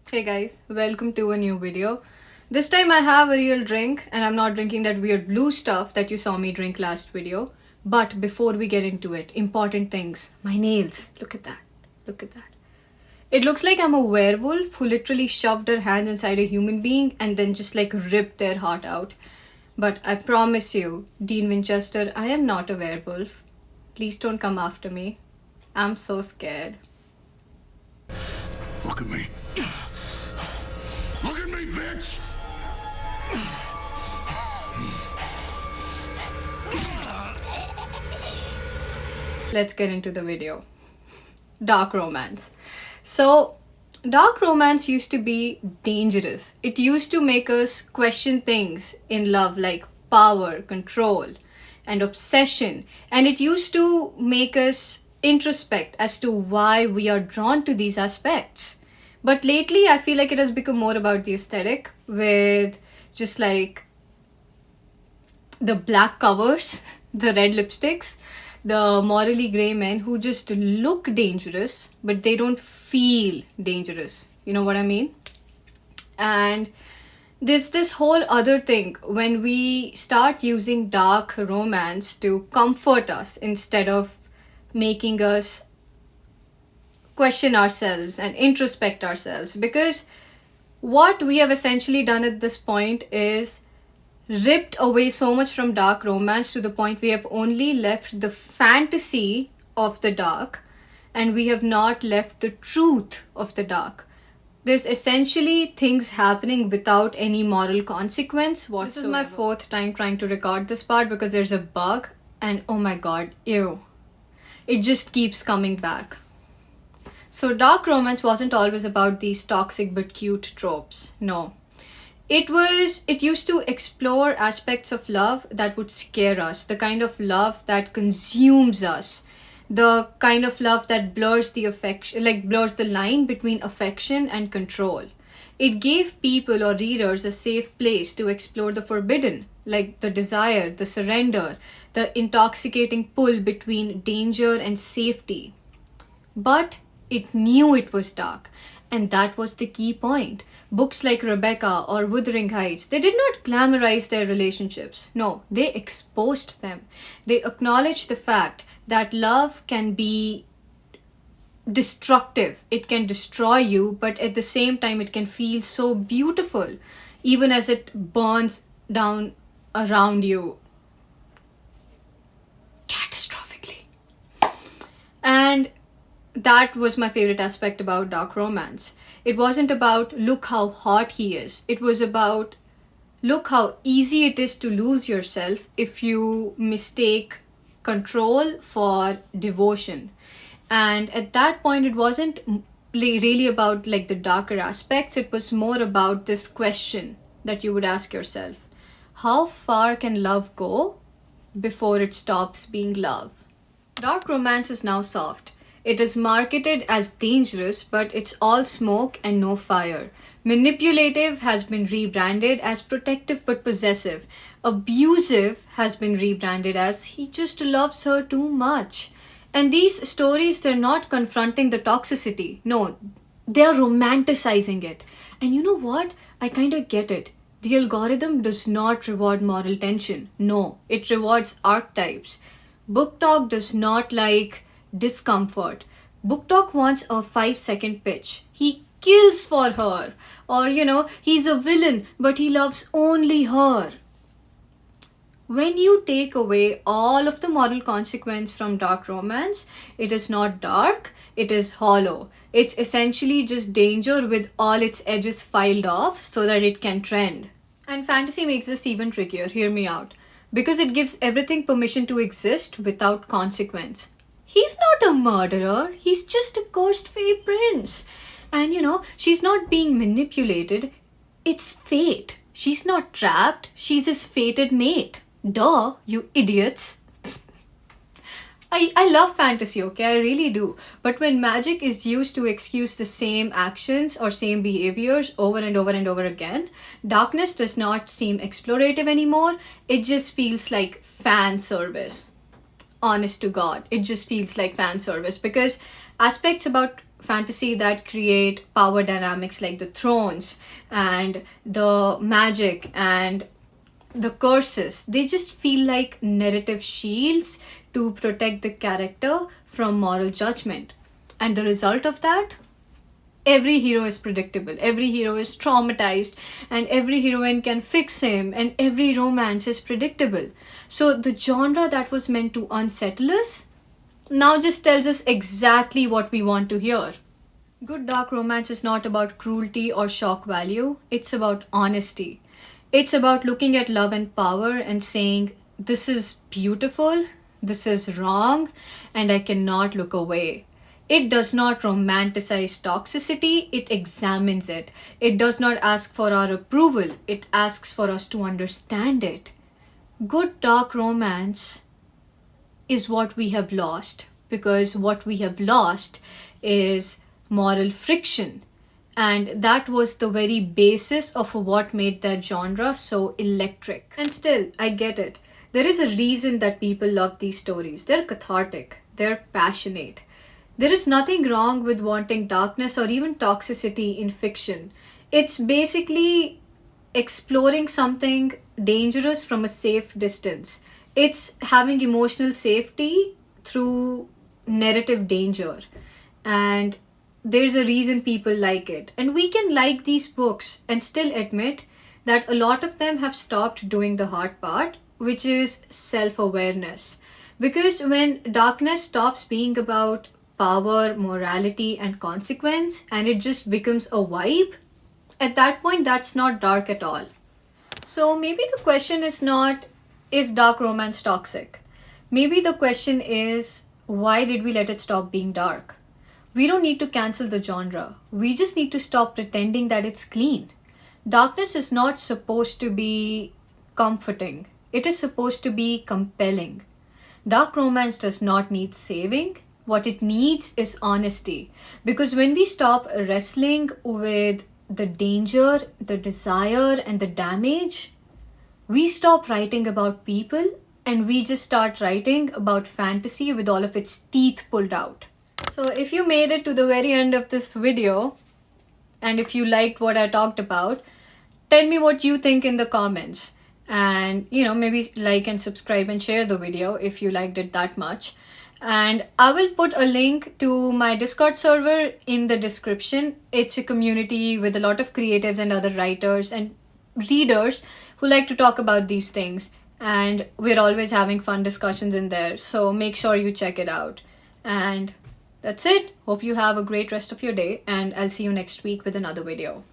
Hey guys, welcome to a new video. This time I have a real drink and I'm not drinking that weird blue stuff that you saw me drink last video. But before we get into it, important things. My nails. Look at that. Look at that. It looks like I'm a werewolf who literally shoved her hands inside a human being and then just like ripped their heart out. But I promise you, Dean Winchester, I am not a werewolf. Please don't come after me. I'm so scared. Look at me. Look at me, bitch! Let's get into the video. Dark romance. So, dark romance used to be dangerous. It used to make us question things in love like power, control, and obsession. And it used to make us introspect as to why we are drawn to these aspects. But lately, I feel like it has become more about the aesthetic with just like the black covers, the red lipsticks, the morally grey men who just look dangerous, but they don't feel dangerous. You know what I mean? And there's this whole other thing when we start using dark romance to comfort us instead of making us question ourselves and introspect ourselves, because what we have essentially done at this point is ripped away so much from dark romance to the point we have only left the fantasy of the dark and we have not left the truth of the dark. There's essentially things happening without any moral consequence whatsoever. This is my fourth time trying to record this part because there's a bug and oh my god, ew. It just keeps coming back. So dark romance wasn't always about these toxic but cute tropes. No. It used to explore aspects of love that would scare us, the kind of love that consumes us, the kind of love that blurs the line between affection and control. It gave people or readers a safe place to explore the forbidden, like the desire, the surrender, the intoxicating pull between danger and safety. But it knew it was dark, and that was the key point. Books like Rebecca or Wuthering Heights, they did not glamorize their relationships. No, they exposed them. They acknowledged the fact that love can be destructive. It can destroy you, but at the same time, it can feel so beautiful, even as it burns down around you catastrophically. And that was my favorite aspect about dark romance. It wasn't about look how hot he is. It was about look how easy it is to lose yourself if you mistake control for devotion. And at that point, it wasn't really about like the darker aspects. It was more about this question that you would ask yourself. How far can love go before it stops being love? Dark romance is now soft. It is marketed as dangerous, but it's all smoke and no fire. Manipulative has been rebranded as protective but possessive. Abusive has been rebranded as he just loves her too much. And these stories, they're not confronting the toxicity. No, they're romanticizing it. And you know what? I kind of get it. The algorithm does not reward moral tension. No, it rewards archetypes. Book Talk does not like discomfort. Book Talk wants a 5-second pitch. He kills for her. Or, he's a villain, but he loves only her. When you take away all of the moral consequence from dark romance, it is not dark, it is hollow. It's essentially just danger with all its edges filed off so that it can trend. And fantasy makes this even trickier. Hear me out. Because it gives everything permission to exist without consequence. He's not a murderer. He's just a cursed fey prince. And she's not being manipulated. It's fate. She's not trapped. She's his fated mate. Duh, you idiots. I love fantasy, okay? I really do. But when magic is used to excuse the same actions or same behaviors over and over and over again, darkness does not seem explorative anymore. It just feels like fan service. Honest to God, it just feels like fan service because aspects about fantasy that create power dynamics like the thrones and the magic and the curses. They just feel like narrative shields to protect the character from moral judgment. And the result of that? Every hero is predictable, every hero is traumatized, and every heroine can fix him, and every romance is predictable. So the genre that was meant to unsettle us now just tells us exactly what we want to hear. Good dark romance is not about cruelty or shock value, it's about honesty. It's about looking at love and power and saying, this is beautiful, this is wrong, and I cannot look away. It does not romanticize toxicity, it examines it. It does not ask for our approval, it asks for us to understand it. Good dark romance is what we have lost, because what we have lost is moral friction. And that was the very basis of what made that genre so electric. And still, I get it. There is a reason that people love these stories. They're cathartic, they're passionate. There is nothing wrong with wanting darkness or even toxicity in fiction. It's basically exploring something dangerous from a safe distance. It's having emotional safety through narrative danger. And there's a reason people like it. And we can like these books and still admit that a lot of them have stopped doing the hard part, which is self awareness. Because when darkness stops being about power, morality, and consequence, and it just becomes a vibe, at that point, that's not dark at all. So maybe the question is not, is dark romance toxic? Maybe the question is, why did we let it stop being dark? We don't need to cancel the genre. We just need to stop pretending that it's clean. Darkness is not supposed to be comforting. It is supposed to be compelling. Dark romance does not need saving. What it needs is honesty. Because when we stop wrestling with the danger, the desire, and the damage, we stop writing about people and we just start writing about fantasy with all of its teeth pulled out. So if you made it to the very end of this video, and if you liked what I talked about, tell me what you think in the comments. And maybe like and subscribe and share the video if you liked it that much. And I will put a link to my Discord server in the description. It's a community with a lot of creatives and other writers and readers who like to talk about these things. And we're always having fun discussions in there. So make sure you check it out. And that's it. Hope you have a great rest of your day, and I'll see you next week with another video.